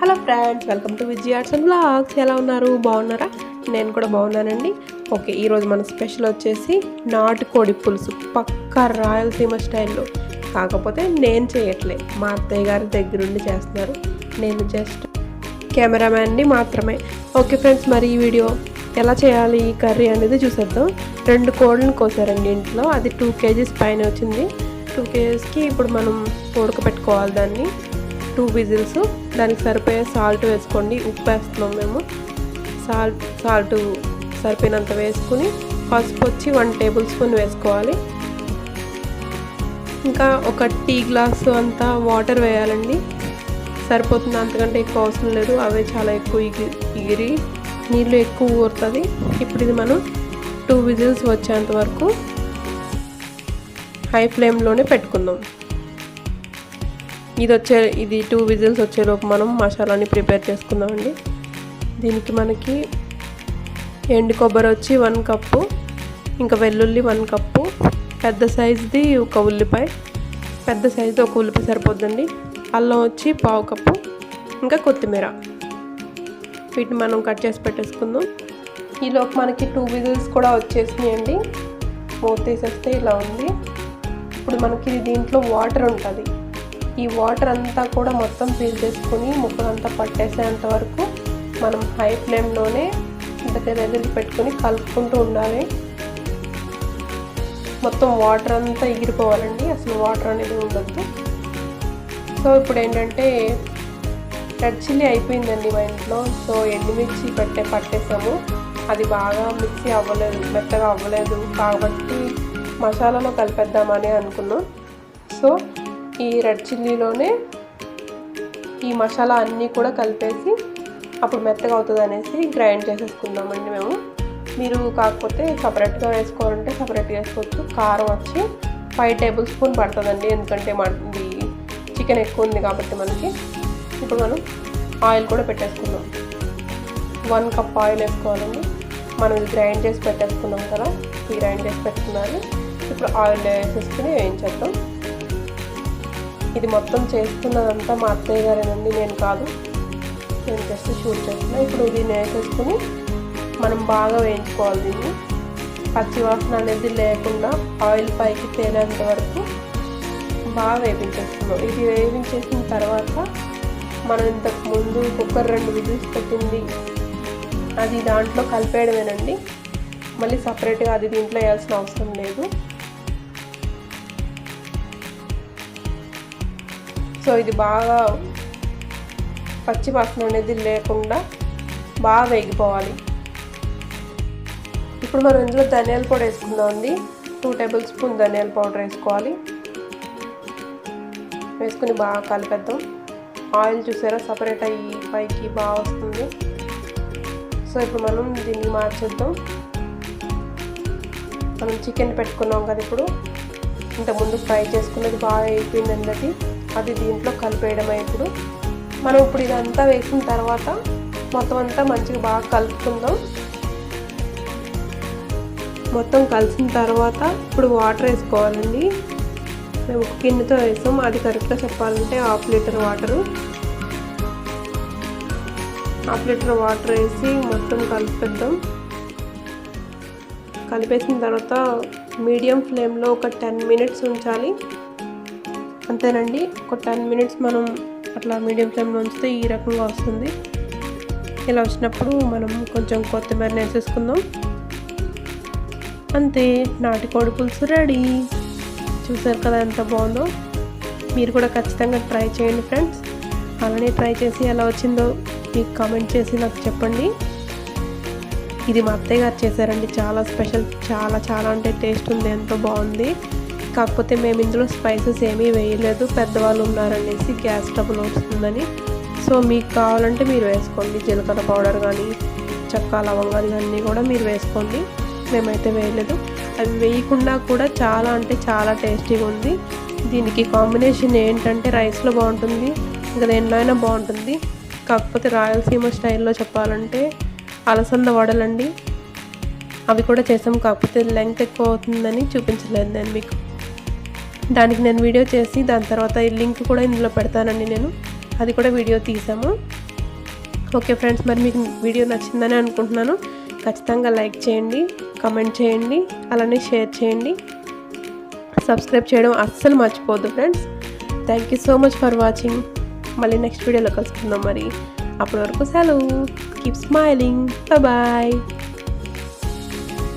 Hello friends, welcome to Vijay arts and blogs. ఎలా ఉన్నారు? బాగున్నారా? నేను కూడా బాగున్నానండి. ఓకే, ఈరోజు మన స్పెషల్ వచ్చేసి నాటుకోడి పులుసు, పక్కా రాయలసీమ స్టైల్లో. కాకపోతే నేను చేయట్లే, మా అత్తయ్య గారి దగ్గరుండి చేస్తున్నారు. నేను జస్ట్ కెమెరామ్యాన్ని మాత్రమే. ఓకే ఫ్రెండ్స్, మరి ఈ వీడియో ఎలా చేయాలి ఈ కర్రీ అనేది చూసేద్దాం. 2 కోళ్ళని కోసారండి ఇంట్లో, అది 2 kgs పైన వచ్చింది. 2 kgsకి ఇప్పుడు మనం ఉడకపెట్టుకోవాలి దాన్ని. 2 విజిల్స్. దానికి సరిపోయే సాల్ట్ వేసుకోండి. ఉప్పు వేస్తున్నాం మేము. సాల్ట్ సరిపోయినంత వేసుకుని, పసుపు వచ్చి 1 టేబుల్ స్పూన్ వేసుకోవాలి. ఇంకా ఒక టీ గ్లాసు అంతా వాటర్ వేయాలండి. సరిపోతుంది, అంతకంటే ఎక్కువ అవసరం లేదు. అవే చాలా ఎక్కువ ఎగిరి నీళ్ళు ఎక్కువ ఊరుతుంది. ఇప్పుడు ఇది మనం 2 విజిల్స్ వచ్చేంత వరకు హై ఫ్లేమ్లోనే పెట్టుకుందాం. ఇది 2 విజిల్స్ వచ్చేలోపు మనం మసాలాని ప్రిపేర్ చేసుకుందామండి. దీనికి మనకి ఎండు కొబ్బరి వచ్చి 1 కప్పు, ఇంకా వెల్లుల్లి 1 కప్పు, పెద్ద సైజుది ఒక ఉల్లిపాయ, పెద్ద సైజుది ఒక ఉల్లిపాయ సరిపోద్దండి. అల్లం వచ్చి 1/2 కప్పు, ఇంకా కొత్తిమీర. వీటిని మనం కట్ చేసి పెట్టేసుకుందాం. ఈలోపు మనకి 2 విజిల్స్ కూడా వచ్చేసినాయండి. మూత తీసేస్తే ఇలా ఉంది. ఇప్పుడు మనకి దీంట్లో వాటర్ ఉంటుంది. ఈ వాటర్ అంతా కూడా మొత్తం ఫిల్ చేసుకుని ముక్కలంతా పట్టేసేంత వరకు మనం హై ఫ్లేమ్లోనే దగ్గర పెట్టుకొని కలుపుకుంటూ ఉండాలి. మొత్తం వాటర్ అంతా ఎగిరిపోవాలండి, అసలు వాటర్ అనేది ఉండద్దు. సో ఇప్పుడు ఏంటంటే రెడ్ చిల్లీ అయిపోయిందండి మా ఇంట్లో. సో ఎండుమిర్చి పట్టేసాము. అది బాగా మిక్సీ అవ్వలేదు, మెత్తగా అవ్వలేదు. కాబట్టి మసాలాలో కలిపేద్దామని అనుకున్నాం. సో ఈ రెడ్ చిల్లీలోనే ఈ మసాలా అన్నీ కూడా కలిపేసి అప్పుడు మెత్తగా అవుతుంది అనేసి గ్రైండ్ చేసేసుకుందామండి మేము. మీరు కాకపోతే సపరేట్గా వేసుకోవాలంటే సపరేట్గా వేసుకోవచ్చు. కారం వచ్చి 5 టేబుల్ స్పూన్ పడుతుందండి, ఎందుకంటే ఇది చికెన్ ఎక్కువ ఉంది కాబట్టి మనకి. ఇప్పుడు మనం ఆయిల్ కూడా పెట్టేసుకుందాం. 1 కప్ ఆయిల్ వేసుకోవాలండి. మనం ఇది గ్రైండ్ చేసి పెట్టేసుకున్నాం కదా, ఈ గ్రైండ్ చేసి పెట్టుకున్నాను. ఇప్పుడు ఆయిల్ వేసేసుకుని వేయించేద్దాం. ఇది మొత్తం చేస్తున్నదంతా మా అత్తయ్య గారేనండి, నేను కాదు. నేను జస్ట్ షూట్ చేస్తున్నా. ఇప్పుడు దీన్ని వేసేసుకుని మనం బాగా వేయించుకోవాలి. దీన్ని పచ్చి వాసన అనేది లేకుండా ఆయిల్ పైకి తేలేంత వరకు బాగా వేయించేస్తున్నాం. ఇది వేయించేసిన తర్వాత మనం ఇంతకు ముందు కుక్కర్ 2 విజిల్స్ పెట్టింది, అది దాంట్లో కలిపేయడమేనండి. మళ్ళీ సపరేట్గా అది దీంట్లో వేయాల్సిన అవసరం లేదు. సో ఇది బాగా పచ్చి వాసన అనేది లేకుండా బాగా వేగిపోవాలి. ఇప్పుడు మనం ఇందులో ధనియాల పొడి వేసుకుందామండి. 2 టేబుల్ స్పూన్ ధనియాల పౌడర్ వేసుకోవాలి. వేసుకుని బాగా కలిపేద్దాం. ఆయిల్ చూసారా సపరేట్ అయ్యి పైకి బాగా వస్తుంది. సో ఇప్పుడు మనం దీన్ని మార్చేద్దాం. మనం చికెన్ పెట్టుకున్నాం కదా, ఇప్పుడు ఇంతకుముందు ఫ్రై చేసుకున్నది బాగా అయిపోయిందండి. అది దీంట్లో కలిపేయడమే. ఇప్పుడు ఇదంతా వేసిన తర్వాత మొత్తం అంతా మంచిగా బాగా కలుపుకుందాం. మొత్తం కలిసిన తర్వాత ఇప్పుడు వాటర్ వేసుకోవాలండి. మేము 1 గిన్నెతో వేసాం, అది కరెక్ట్గా చెప్పాలంటే 1/2 లీటర్ వాటరు. 1/2 లీటర్ వాటర్ వేసి మొత్తం కలిపేద్దాం. కలిపేసిన తర్వాత మీడియం ఫ్లేమ్లో ఒక 10 మినిట్స్ ఉంచాలి. అంతేనండి, ఒక 10 మినిట్స్ మనం అట్లా మీడియం ఫ్లేమ్లో ఉంచితే ఈ రకంగా వస్తుంది. ఇలా వచ్చినప్పుడు మనం కొంచెం కొత్తిమీర వేసేసుకుందాం. అంతే, నాటుకోడి పులుసు రెడీ. చూసారు కదా ఎంత బాగుందో. మీరు కూడా ఖచ్చితంగా ట్రై చేయండి ఫ్రెండ్స్. అలానే ట్రై చేసి ఎలా వచ్చిందో మీకు కామెంట్ చేసి నాకు చెప్పండి. ఇది మా అత్తయ్య గారు చేశారండి, చాలా స్పెషల్, చాలా చాలా అంటే టేస్ట్ ఉంది, ఎంతో బాగుంది. కాకపోతే మేము ఇందులో స్పైసెస్ ఏమీ వేయలేదు, పెద్దవాళ్ళు ఉన్నారనేసి గ్యాస్ ట్రబుల్ వస్తుందని. సో మీకు కావాలంటే మీరు వేసుకోండి. జీలకర్ర పౌడర్ కానీ చెక్క లవంగాలు అన్నీ కూడా మీరు వేసుకోండి. మేమైతే వేయలేదు. అవి వేయకుండా కూడా చాలా అంటే చాలా టేస్టీగా ఉంది. దీనికి కాంబినేషన్ ఏంటంటే రైస్లో బాగుంటుంది, ఇంకా దేనిలో అయినా బాగుంటుంది. కాకపోతే రాయలసీమ స్టైల్లో చెప్పాలంటే అలసంద వడలండి, అవి కూడా చేసాం. కాకపోతే లెంగ్త్ ఎక్కువ అవుతుందని చూపించలేదు నేను మీకు. దానికి నేను వీడియో చేసి దాని తర్వాత ఈ లింక్ కూడా ఇందులో పెడతానండి నేను. అది కూడా వీడియో తీసాము. ఓకే ఫ్రెండ్స్, మరి మీకు వీడియో నచ్చిందని అనుకుంటున్నాను. ఖచ్చితంగా లైక్ చేయండి, కమెంట్ చేయండి, అలానే షేర్ చేయండి. సబ్స్క్రైబ్ చేయడం అస్సలు మర్చిపోద్దు friends. Thank you so much for watching. మళ్ళీ నెక్స్ట్ వీడియోలో కలుసుకుందాం. మరి అప్పటి వరకు సెలవు. Keep smiling. బాయ్.